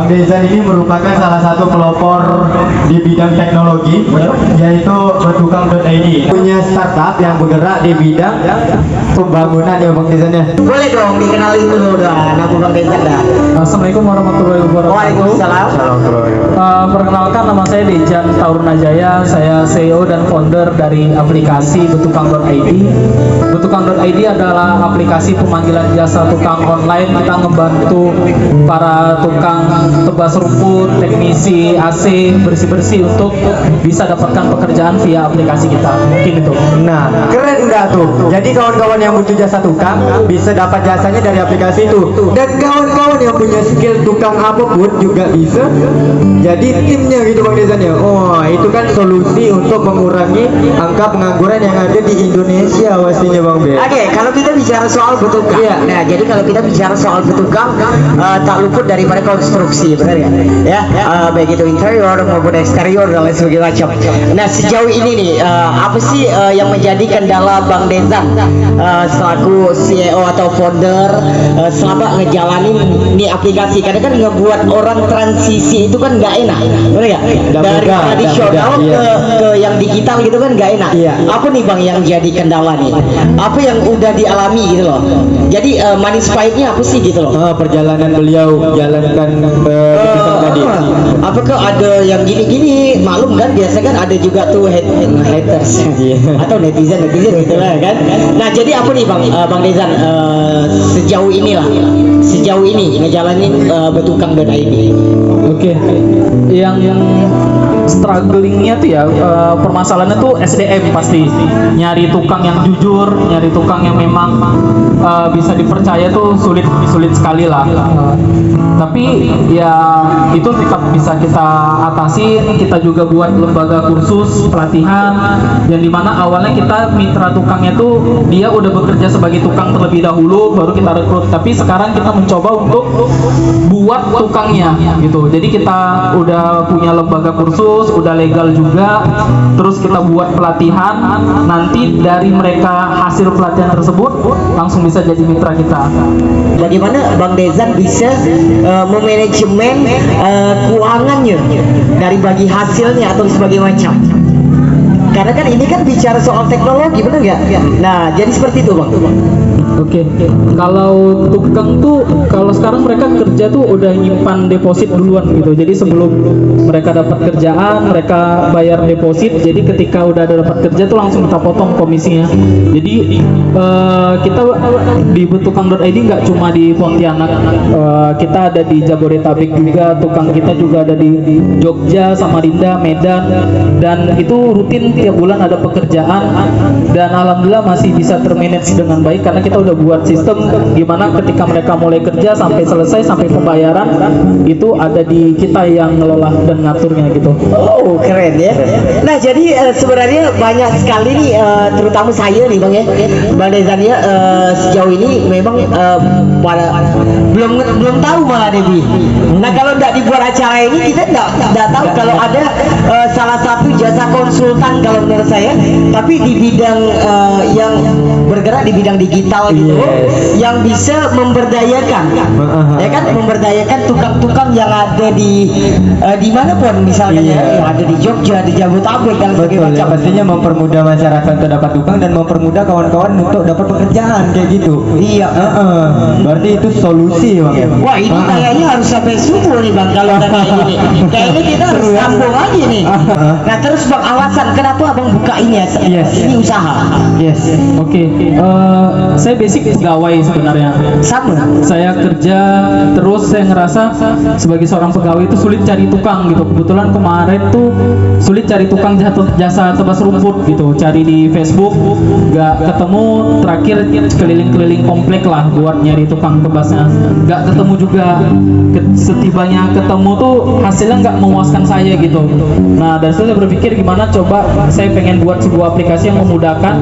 Bang Dezan ini merupakan salah satu pelopor di bidang teknologi, yaitu Betukang.id. Punya startup yang bergerak di bidang pembangunan ya Bang Dezan ya. Boleh dong dikenalin dulu dah nama Bang Dezan dah. Assalamualaikum warahmatullahi wabarakatuh. Waalaikumsalam. Perkenalkan, nama saya Dejan Taurnajaya. Saya CEO dan founder dari aplikasi Betukang.id. Betukang.id adalah aplikasi pemanggilan jasa tukang online. Kita ngebantu para tukang tebas rumput, teknisi AC, bersih-bersih untuk bisa dapatkan pekerjaan via aplikasi kita. Mungkin itu. Nah, keren nggak tuh? Jadi kawan-kawan yang butuh jasa tukang bisa dapat jasanya dari aplikasi itu. Dan kawan-kawan yang punya skill tukang apapun juga bisa jadi timnya gitu Bang Dezan ya. Oh, itu kan solusi untuk mengurangi angka pengangguran yang ada di Indonesia pastinya Bang Ben. Oke, kalau kita bicara soal betukang, nah jadi kalau kita bicara soal betukang, tak luput daripada konstruksi, benar ya? Baik itu interior maupun eksterior dan lain sebagainya macam. Nah sejauh ini nih, apa sih yang menjadi kendala Bang Dezan selaku CEO atau founder selama ngejalanin nih aplikasi? Karena kan ngebuat orang transisi itu kan nggak enak, benar ya? Dari tradisional ke yang digital gitu kan nggak enak. Apa nih Bang yang jadi kendala nih? Apa yang udah dialami gitu loh? Jadi manis pahitnya apa sih gitu loh? Perjalanan beliau jalankan betukang tadi. Apakah ada yang gini-gini? Maklum kan biasa kan ada juga tuh haters atau netizen gitu lah kan. Nah jadi apa nih Bang Dezan sejauh ini ngejalanin Betukang.id? Oke. Yang strugglingnya tuh ya, permasalahannya tuh SDM pasti. Nyari tukang yang jujur, nyari tukang yang memang bisa dipercaya tuh sulit sekali lah. Tapi ya itu tetap bisa kita atasi. Kita juga buat lembaga kursus pelatihan yang dimana awalnya kita mitra tukangnya tuh dia udah bekerja sebagai tukang terlebih dahulu baru kita rekrut. Tapi sekarang kita mencoba untuk buat tukangnya gitu. Jadi kita udah punya lembaga kursus, udah legal juga. Terus kita buat pelatihan. Nanti dari mereka hasil pelatihan tersebut langsung bisa jadi mitra kita. Bagaimana Bang Dezan bisa memanajemen keuangannya dari bagi hasilnya atau sebagai macam? Karena kan ini kan bicara soal teknologi, benar nggak? Nah, jadi seperti itu Bang. Oke. Kalau tukang tuh, kalau sekarang mereka kerja tuh udah nyimpan deposit duluan gitu. Jadi sebelum mereka dapat kerjaan, mereka bayar deposit. Jadi ketika udah ada dapat kerja tuh langsung kita potong komisinya. Jadi kita di Betukang.id nggak cuma di Pontianak, kita ada di Jabodetabek juga. Tukang kita juga ada di Jogja, Samarinda, Medan, dan itu rutin tiap bulan ada pekerjaan. Dan alhamdulillah masih bisa termanage dengan baik karena kita udah buat sistem gimana ketika mereka mulai kerja sampai selesai sampai pembayaran itu ada di kita yang ngelola dan ngaturnya gitu. Oh keren ya. Nah jadi sebenarnya banyak sekali nih terutama saya nih Bang Dezan ya, sejauh ini memang belum tahu malah Debi. Nah kalau tidak dibuat acara ini kita tidak tahu kalau ada salah satu jasa konsultan kalau menurut saya, tapi di bidang yang bergerak di bidang digital gitu, yang bisa memberdayakan, ya kan, memberdayakan tukang-tukang yang ada di mana pun misalnya yang ada di Jogja, di Jabodetabek dan sebagainya. Pastinya mempermudah masyarakat untuk dapat tukang dan mempermudah kawan-kawan untuk dapat pekerjaan kayak gitu. Iya. Berarti itu solusi Bang ya. Wah ini kayaknya harus sampai subuh nih Bang kalau kayak gini. Kayaknya kita harus sambung lagi nih. Nah terus Bang, alasan kenapa Abang buka ini ya? Ini usaha. Oke. Saya basic pegawai sebenarnya. Sama. Saya kerja terus saya ngerasa sebagai seorang pegawai itu sulit cari tukang gitu. Kebetulan kemarin tuh sulit cari tukang jasa tebas rumput gitu. Cari di Facebook nggak ketemu. Terakhir keliling-keliling komplek lah buat nyari tukang tebasnya. Nggak ketemu juga. Setibanya ketemu tuh hasilnya nggak memuaskan saya gitu. Nah dari situ saya berpikir gimana coba saya pengen buat sebuah aplikasi yang memudahkan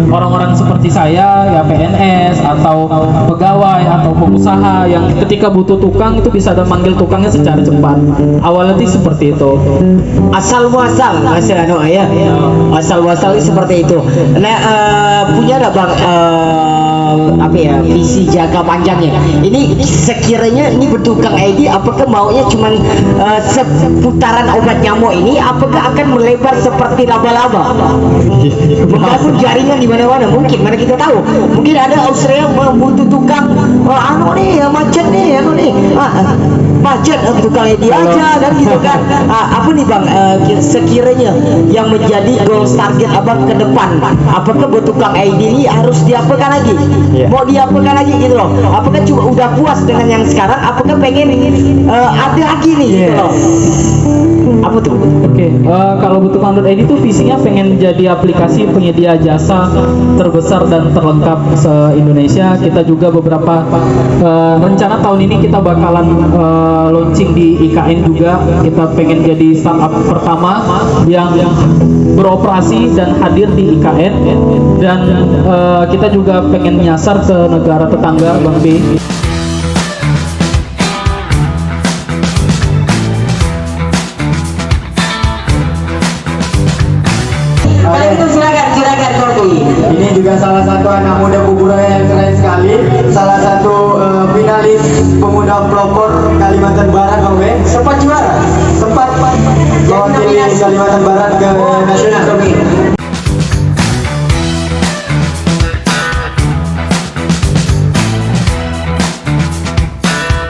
orang-orang seperti saya ya, PNS atau pegawai atau pengusaha yang ketika butuh tukang itu bisa ada manggil tukangnya secara cepat. Awalnya sih seperti itu. Asal muasal, asal muasal seperti itu. Nah punya nggak Bang apa ya, visi jangka panjangnya. Ini sekiranya ini bertukang ID, apakah maunya cuman seputaran obat nyamuk ini, apakah akan melebar seperti laba-laba? Walaupun jaringan di mana-mana, mungkin mana kita tahu. Mungkin ada Australia butuh tukang anu nih, macet nih, anu nih. Macet tukang ID aja dan gitu kan. Apa nih Bang, sekiranya yang menjadi goals target Abang ke depan, apakah buat tukang ID ini harus diapakan lagi? Mau diapakan lagi gitu loh? Apakah cuma udah puas dengan yang sekarang? Apakah pengen ada lagi nih gitu loh? Apa tuh? Oke, kalau Butukan.id itu visinya pengen jadi aplikasi penyedia jasa terbesar dan terlengkap se-Indonesia. Kita juga beberapa rencana tahun ini kita bakalan launching di IKN juga. Kita pengen jadi startup pertama yang beroperasi dan hadir di IKN, dan kita juga pengen nyasar ke negara tetangga Bang B. Kalau gitu silakan Korbi. Ini juga salah satu anak muda Kuburaya yang keren sekali. Salah satu finalis pemuda pelopor Kalimantan Barat, Bang Ben. Sempat juara. Sempat mewakili Kalimantan Barat ke nasional.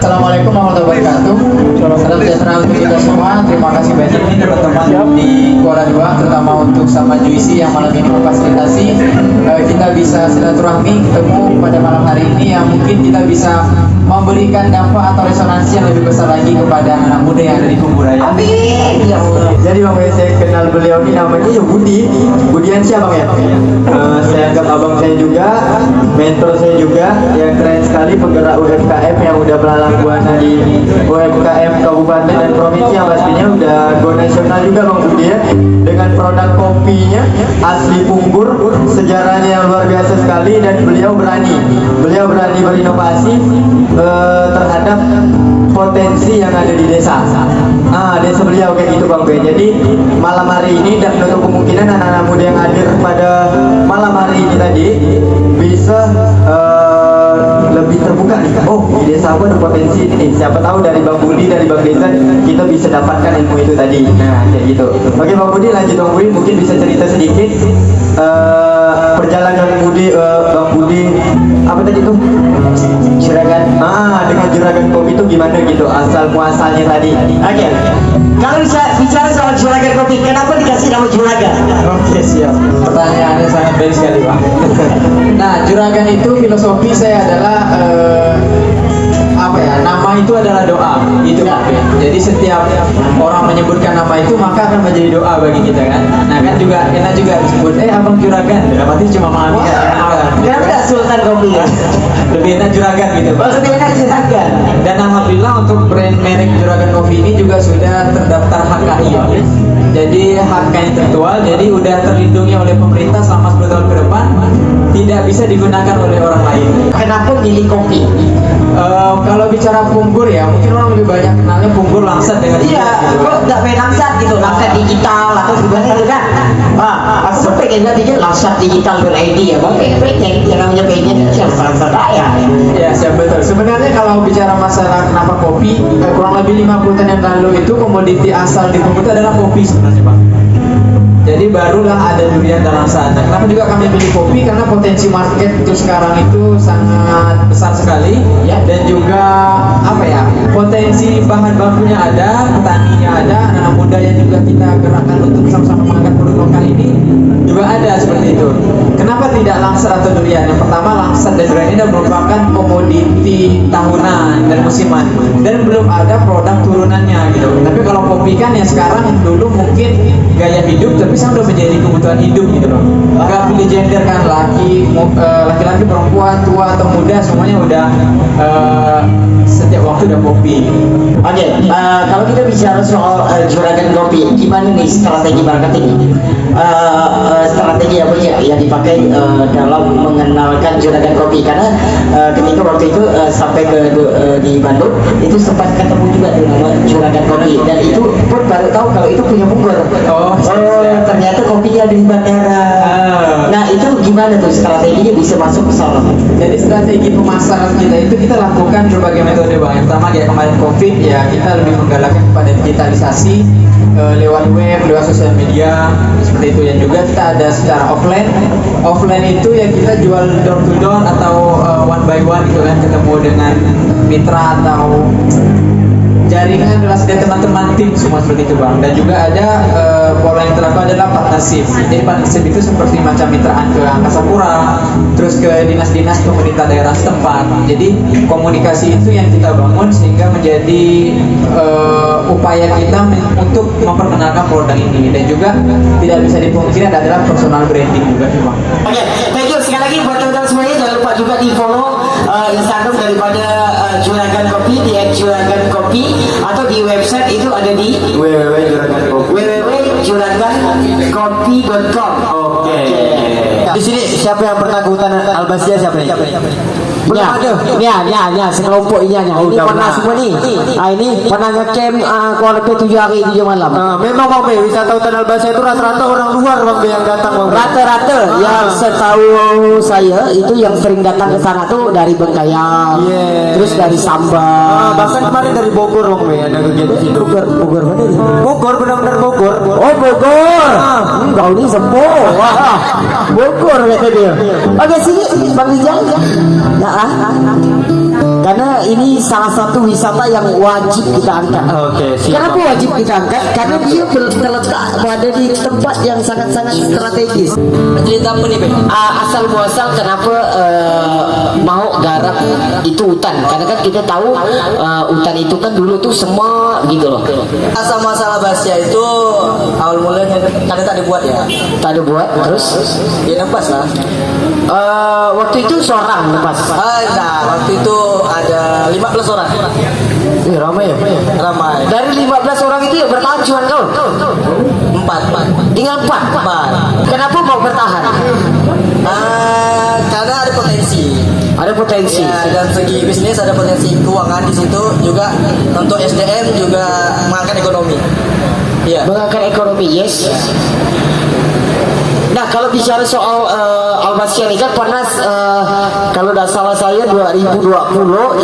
Assalamualaikum warahmatullahi wabarakatuh. Salam sejahtera untuk kita semua. Terima kasih banyak nih teman-teman di Kuala 2, terutama untuk sama Juisi yang malam ini memfasilitasi kita bisa silaturahmi ketemu pada malam hari ini, yang mungkin kita bisa memberikan dampak atau resonansi yang lebih besar lagi kepada anak muda yang ada di Kuburaya. Amin ya Allah. Jadi Bang Ben, saya kenal beliau ini namanya ya Budiansyah Bang ya. Saya anggap abang saya juga, mentor saya juga, yang keren sekali, penggerak UMKM yang udah melalang buana di UMKM kabupaten dan provinsi, yang pastinya udah go nasional juga Bang Budi ya, dengan produk kopinya asli Punggur, sejarahnya yang luar biasa sekali, dan beliau berani berinovasi terhadap potensi yang ada di desa. Desa beliau kayak gitu Bang Ben. Jadi malam hari ini dan menutup kemungkinan anak-anak muda yang hadir pada malam hari ini tadi bisa lebih terbuka nih. Oh, di desa aku ada potensi ini. Siapa tahu dari Bang Budi, dari Bang Desa kita bisa dapatkan ilmu itu tadi. Nah, kayak gitu. Oke Bang Budi, lanjut Bang Budi, mungkin bisa cerita sedikit perjalanan Bang Budi apa tadi tuh? Juragan. Dengan Juragan Kopi itu gimana gitu, asal muasalnya tadi. Oke. Kalau bisa bicara soal Juragan Kopi, kenapa dikasih nama Juragan? Oke, siap. Pertanyaannya sangat baik sekali, Pak. Nah, Juragan itu filosofi saya adalah apa ya? Nama itu adalah doa, gitu Pak. Jadi setiap orang menyebutkan nama itu maka akan menjadi doa bagi kita kan. Nah kan juga enak juga disebut abang Juragan. Berarti cuma mengalihkan. Kenapa tidak Sultan Kopi ya? Lebih enak Juragan gitu Pak. Lebih enak Juragan. Dan alhamdulillah untuk brand merek Juragan Coffee ini juga sudah terdaftar HKI. Jadi HKI intelektual, jadi udah terlindungi oleh pemerintah selama 10 tahun ke depan, tidak bisa digunakan oleh orang lain. Kenapa milih kopi? Kalau bicara Punggur ya, mungkin orang lebih banyak kenalnya Punggur Langsat dengan Iya, kok nggak main langsat gitu, langsat digital atau gimana gitu kan? Aku pengen nggak bikin langsat digital ber-ID ya, bang. Pengen, yang namanya pengen siapa saya. Ya, siap betul. Sebenarnya kalau bicara masalah kenapa kopi, kurang lebih 50 tahun yang lalu itu komoditi asal di Punggur itu adalah kopi sebenarnya, Bang. Jadi barulah ada durian dan langsat. Nah, kenapa juga kami pilih kopi? Karena potensi market untuk sekarang itu sangat besar sekali, ya. Dan juga apa ya? Potensi bahan bakunya ada, petaninya ada, anak muda yang juga kita gerakkan untuk sama-sama mengangkat produk lokal ini juga ada seperti itu. Kenapa tidak langsat atau durian? Yang pertama, langsat dan durian ini merupakan komoditi tahunan dan musiman, dan belum ada produk turunannya gitu. Tapi kalau kopi kan ya sekarang, dulu mungkin gaya hidup, tapi sekarang udah menjadi kebutuhan hidup gitu loh. Gak pilih gender kan, laki-laki, perempuan, tua atau muda, semuanya udah setiap waktu udah kopi. Oke, kalau kita bicara soal Juragan Kopi, gimana nih strategi marketing? Strategi apa ya yang dipakai dalam mengenalkan Juragan Kopi? Karena ketika waktu itu sampai di Bandung, itu sempat ketemu juga dengan Juragan Kopi, dan itu pun baru tahu kalau itu punya Bogor. Oh, Ternyata kopinya ada di bandara. Nah itu gimana tuh strateginya bisa masuk ke sana? Jadi strategi pemasaran kita itu kita lakukan berbagai metode bang. Yang pertama kayak kemarin COVID ya kita lebih menggalakkan kepada digitalisasi lewat web, lewat sosial media seperti itu. Dan juga kita ada secara offline. Offline itu ya kita jual door to door atau one by one gitu kan, ketemu dengan mitra atau jaringan relasi dari teman-teman tim semua seperti itu bang. Dan juga ada pola yang terlaku adalah partnership. Jadi partnership itu seperti macam mitraan ke Angkasa Pura, terus ke dinas-dinas pemerintah daerah setempat. Jadi komunikasi itu yang kita bangun sehingga menjadi upaya kita untuk memperkenalkan produk ini. Dan juga tidak bisa dipungkiri adalah personal branding juga sih bang. Oke, thank you sekali lagi buat teman-teman semuanya. Jangan lupa juga di follow Instagram daripada Juragan Kopi di @juragankopi atau di website itu ada di www.juragankopi.com. Oke. Di sini siapa yang pernah ke hutan Albasia siapa nih? Belum ada. Ya, sekelompok ini hanya. Ini udah pernah pernah. semua nih. Ini pernah ngecamp kurang lebih 7 hari 7 malam. Memang Bang Be, wisata hutan Albasia itu rata-rata orang luar Bang Be yang datang Bang Be. Rata-rata yang setahu saya itu yang sering datang ke sana tuh dari Bengkayang, Iya. terus dari Sambal. Bahkan kemarin dari Bogor Bang Be ada kegiatan situ. Bogor mana nih? Bogor benar-benar Bogor. Oh Bogor. Kau ini sembuh. Wah, Bogor kata dia. Oke sini Bang Rijal. Nah, karena ini salah satu wisata yang wajib kita angkat. Oke, siap. Kenapa wajib kita angkat? Karena dia terletak berada di tempat yang sangat-sangat strategis. Cerita apa nih, Bang? Asal muasal kenapa mau garap itu hutan? Karena kan kita tahu hutan itu kan dulu tuh semua gitu loh. Asal masalah Basya itu awal mulanya kadang tak dibuat ya. Tak ada buat terus. Ya nempas lah. Waktu itu seorang lepas. Nah, waktu itu ada 15 orang. Ramai ya? Ramai. Dari 15 orang itu ya bertahan cuma kau. 4. Tinggal 4. Kenapa mau bertahan? Karena ada potensi. Ada potensi. Ya, dan segi bisnis ada potensi keuangan di situ juga untuk SDM juga mengangkat ekonomi. Iya. Mengangkat ekonomi, yes. Nah kalau bicara soal Albasia ini kan pernah kalau tidak salah saya 2020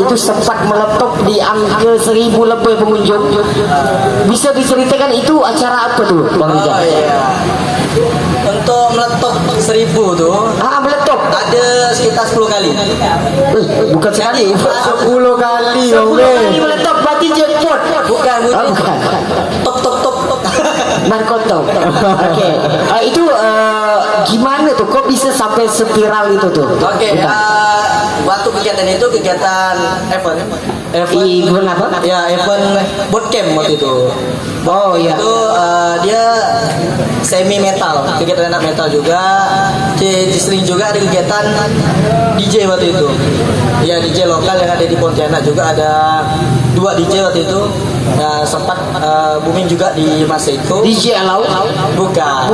itu sempat meletup di angka 1.000 lebih pengunjung. Bisa diceritakan itu acara apa tuh Bang Rijal? Oh iya. Untuk meletup 1.000 tuh Meletup. ada sekitar 10 kali. Bukan sekali. 10 kali 10 Bang Be. kali meletup berarti jackpot. Bukan. Bukan. Top. Markoto. Oke. Itu gimana tuh? Kok bisa sampai spiral itu tuh? Oke, waktu kegiatan itu kegiatan event. Event apa? Ya, event bootcamp waktu itu. Oh iya. Itu dia semi metal, kegiatan anak metal juga. Sering juga ada kegiatan DJ waktu itu. Ya DJ lokal yang ada di Pontianak juga ada 2 DJ waktu itu. Nah, sempat booming juga di masa itu. DJ Alau? Bukan.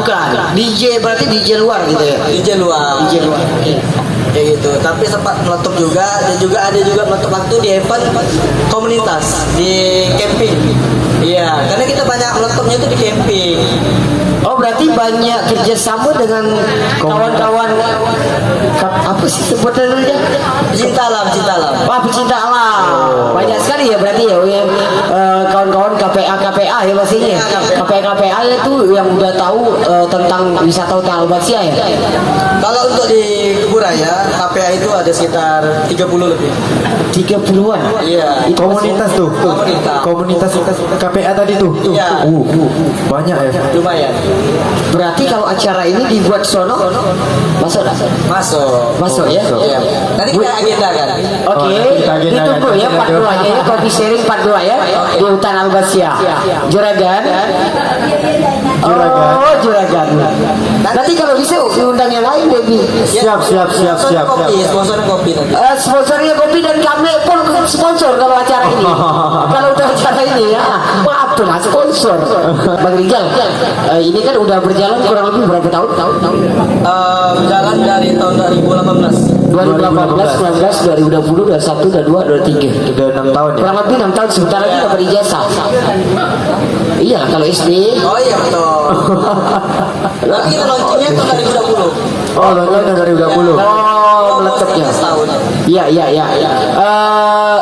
DJ berarti DJ luar gitu ya? DJ luar. DJ luar. Oke. Kayak gitu. Tapi sempat meletup juga dan juga ada juga meletup waktu di event komunitas di camping. Iya, karena kita banyak meletupnya itu di camping. Oh berarti banyak kerjasama dengan kawan-kawan apa sih sebutannya? Pecinta alam. Wah pecinta alam. Banyak sekali ya berarti ya kawan-kawan KPA ya pastinya. KPA itu yang udah tahu tentang wisata hutan Albasia ya. Kalau untuk di Keburaya, KPA itu ada sekitar 30 lebih. 30-an. Iya. Itu Komunitas tuh. Komunitas KPA tadi tuh. Iya. Banyak ya. Lumayan. berarti kalau acara ini dibuat sono masuk dah? Masuk ya. Iya. Nanti kita agendakan. Oke, kita agendakan. ditunggu ya part 2-nya ya, kopi sharing part 2 ya di hutan Albasia. Juragan. Oh, Juragan. Nanti kalau bisa undang yang lain, Baby. Siap. Sponsor kopi nanti. Sponsornya kopi dan kami pun sponsor kalau acara ini. Kalau udah acara ini ya, maaf tuh mas sponsor. Bang Rijal, ini kan udah berjalan kurang lebih berapa tahun? Jalan dari tahun 2018. 2018, 19, 2020, 21, 22, 23. Udah 6 tahun ya. Kurang lebih 6 tahun, sebentar lagi dapat ijazah. Iya kalau SD. Oh iya betul. Tapi kita launchingnya tahun 2020. Oh, launching dari 2020. Oh, meletupnya. Setahun. Iya.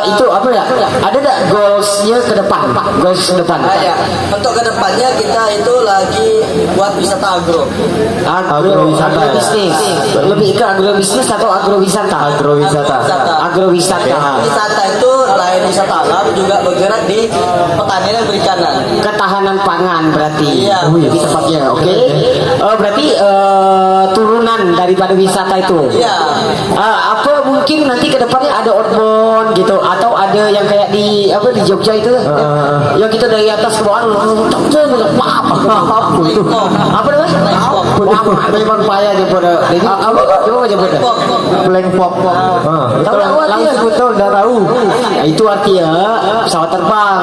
Itu apa ya? Ada nggak goalsnya ke depan? Goals ke depan. Ya. Untuk kedepannya kita itu lagi buat wisata agro. Agrobisnis. Lebih ke agrobisnis atau agrowisata? Agrowisata. Agrowisata. Wisata itu lain wisata alam juga bergerak di pertanian dan perikanan. Ketahanan pangan berarti. Iya. Lebih tepatnya. Oke. Berarti turunan daripada wisata itu. Iya. Apa mungkin nanti ke depannya ada outbound gitu atau ada yang kayak di apa di Jogja itu yang kita dari atas ke bawah apa namanya? Memang payah aja pada ini apa coba aja pada Blank pop. Langsung betul udah tahu. itu artinya pesawat terbang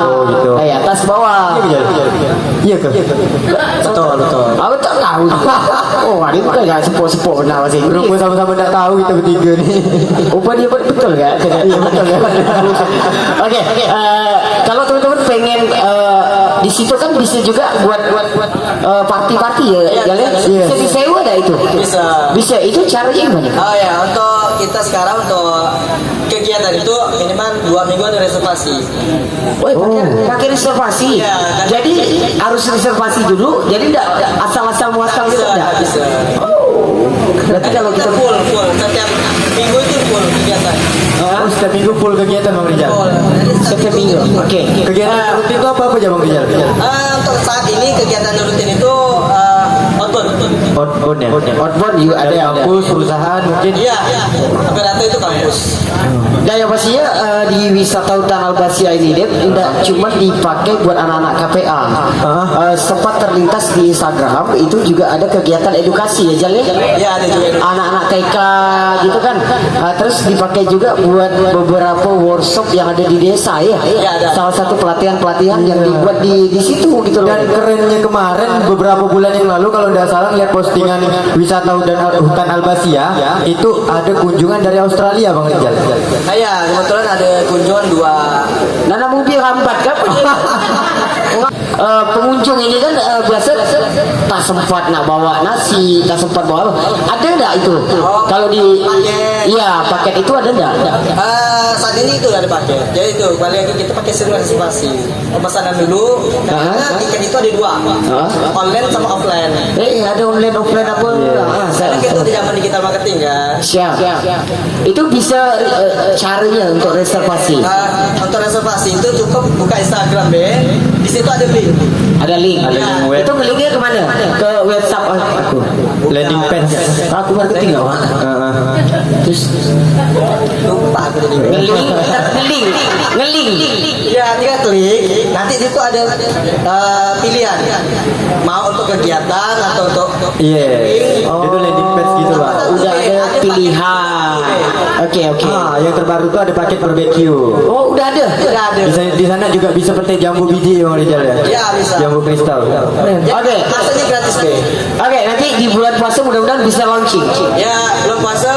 dari atas ke bawah. Iya ke? Betul. Aku tak tahu. Oh, ini bukan enggak sepo-sepo benar masih. Berhubung sama-sama tidak tahu kita bertiga nih. Dia betul kan? Iya betul kan? Oke, kalau teman-teman pengen di situ kan bisa juga buat party-party ya, bisa disewa ada itu. Bisa. Itu caranya gimana? Oh ya, untuk kita sekarang untuk kegiatan itu minimal 2 minggu ada reservasi. Pakai reservasi. Iya, kan. Jadi harus reservasi dulu. Jadi enggak asal-asal muasal gitu enggak? Bisa. Berarti kalau kita full setiap minggu itu full kegiatan. Setiap minggu full kegiatan Bang Rizal. Full. Jadi setiap minggu. Oke. Kegiatan rutin itu apa aja Bang Rizal? untuk saat ini kegiatan rutin itu outbound. Outbound ya. Outbound juga ada Dari yang kampus, perusahaan mungkin. Iya. Rata-rata itu kampus. Dan yang pastinya di wisata hutan Albasia ini dia tidak cuma dipakai buat anak-anak KPA. Sempat terlintas di Instagram itu juga ada kegiatan edukasi ya Jal ya? Iya ada juga. Anak-anak TK gitu kan. Terus dipakai juga buat beberapa workshop yang ada di desa ya. Iya, ada. Salah satu pelatihan-pelatihan yang dibuat di situ gitu loh. Dan kerennya kemarin beberapa bulan yang lalu kalau tidak salah lihat postingan wisata hutan Albasia itu ada kunjungan dari Australia Bang Rizal. Ya kebetulan ada kunjungan 2. Nana mobil hambat kan? Pengunjung ini kan biasa tak sempat nak bawa nasi, tak sempat bawa apa. Ada enggak itu? Kalau di paket itu ada enggak? Saat ini itu ada paket. Jadi itu kali lagi kita pakai sistem reservasi. Pemesanan dulu. Karena tiket itu ada 2. Online sama offline. Ada online offline apa? Karena kita di zaman digital marketing kan. Siap. Itu bisa caranya untuk reservasi. Untuk reservasi itu cukup buka Instagram di situ ada link. Ada link. Itu linknya kemana? Ke WhatsApp aku. Landing page. Aku marketing nggak? Terus Lupa aku jadi. ngeling. Ya tinggal klik. Nanti di situ ada pilihan. Mau untuk kegiatan atau untuk Iya. Itu landing page gitu Pak. Udah ada pilihan. Oke. Yang terbaru tuh ada paket barbecue. Oh, udah ada. Bisa di sana juga bisa petik jambu biji Bang Rizal ya. Ya bisa. Jambu kristal. Oke. Masanya gratis Oke, nanti di bulan puasa mudah-mudahan bisa launching. Ya belum puasa.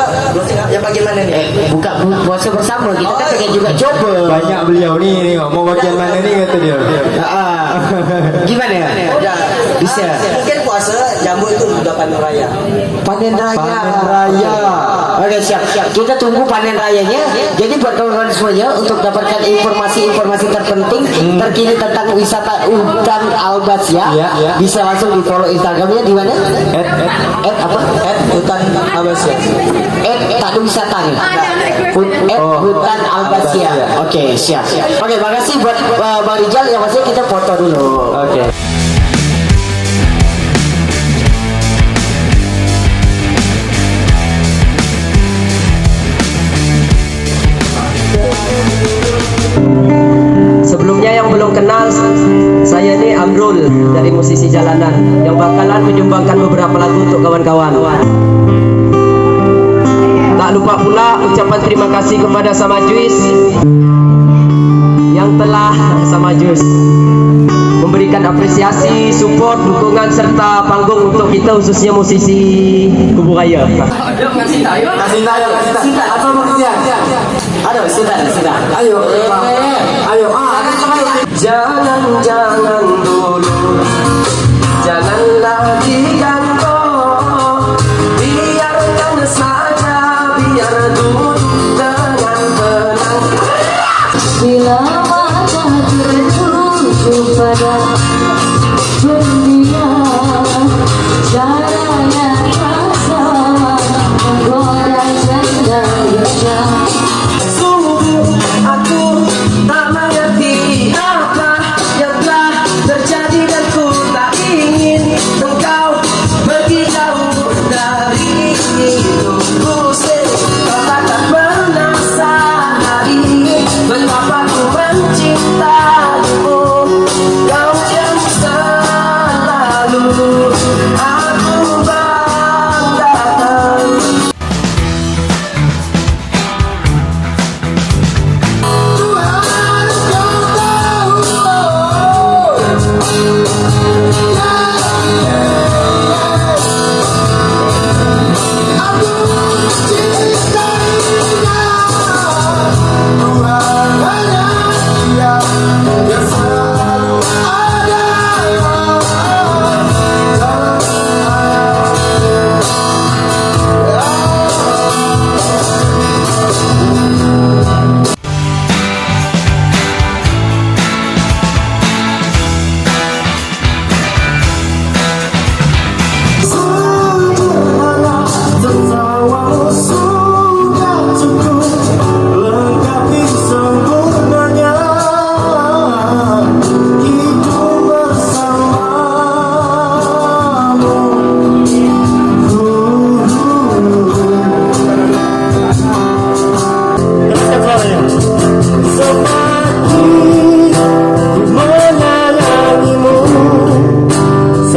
Ya bagaimana nih? Buka puasa bersama kita kan pengen juga coba. Banyak beliau nih mau bagian mana nih kata dia. Gimana ya? Bisa. Mungkin puasa jambu itu udah panen raya. Panen raya. Panen raya. Oke, siap. Kita tunggu panen rayanya. Jadi buat kawan-kawan semuanya untuk dapatkan informasi terpenting terkini tentang wisata hutan Albasia, bisa langsung di follow Instagramnya di mana? @apa? Hutan Albasia. Tak ada wisata nih. Hutan Albasia. Oke, siap. Oke, makasih buat Bang Rizal. Yang pasti kita foto dulu. Oke. Sebelumnya yang belum kenal, saya ini Amrul dari musisi jalanan yang bakalan menyumbangkan beberapa lagu untuk kawan-kawan. Tak lupa pula ucapan terima kasih kepada Sama Juice yang telah memberikan apresiasi, support, dukungan serta panggung untuk kita khususnya musisi Kubu Raya. Kasih tayo. Apa maksudnya? Aduh, sudah. Ayo. Jangan dulu dunia caranya rasa menggoda janda janda. Sungguh aku tak mengerti apa yang telah terjadi dan ku tak ingin engkau pergi jauh dari hidupku. Kau tak pernah sadari betapa ku mencintaimu. Kau yang selalu aku banggakan.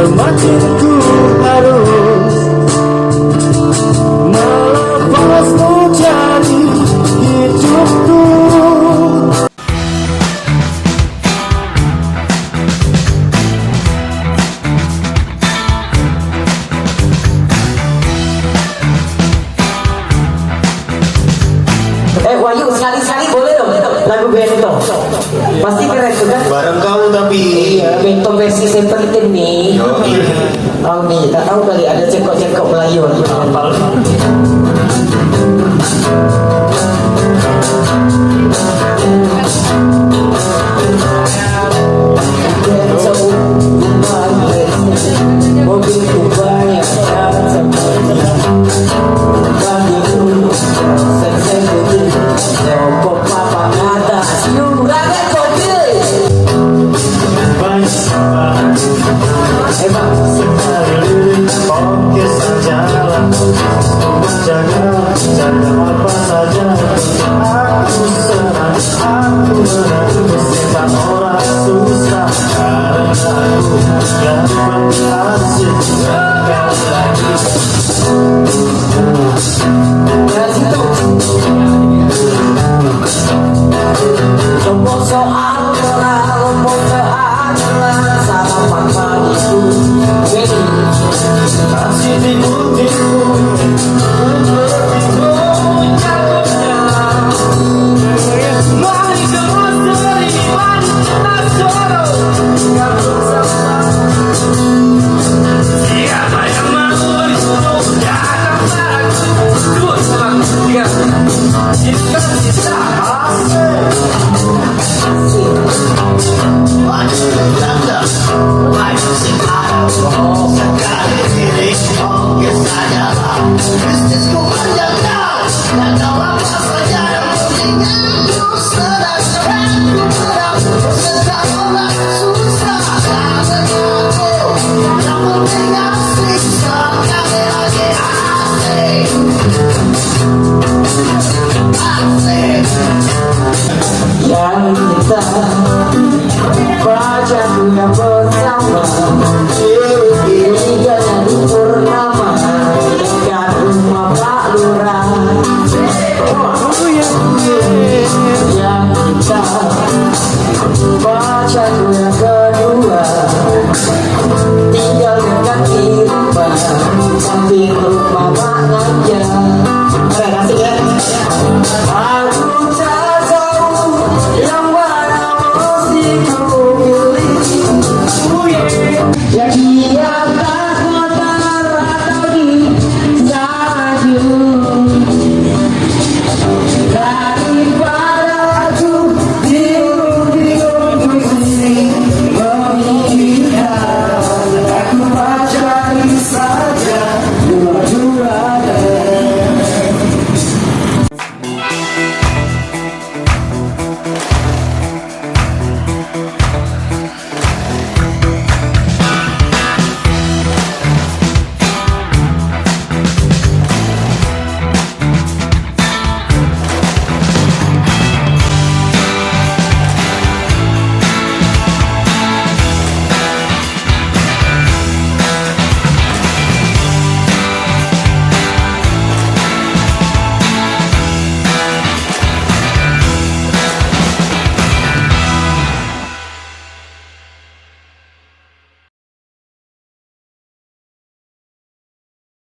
Semakin ku harus melepasmu dari hidupku. Wahyu sekali-sekali boleh dong lagu Bento. Pasti keren juga. Bareng kau tapi Bento versi Seventeen nih. Oh nih, tak tahu kali ada cekok-cekok Melayu. Hafal. Mobilku banyak oke sajalah, jaga apa saja. Aku senang, aku menang, sempat orang susah karena aku yang berhasil sekali lagi. Ngomong soal moral, ngomong soal sarapan pagiku. Masih diikutiku, Siapa yang mau disuruh datang padaku? 2, 1, 3. Kita yang kita baca yang bersama.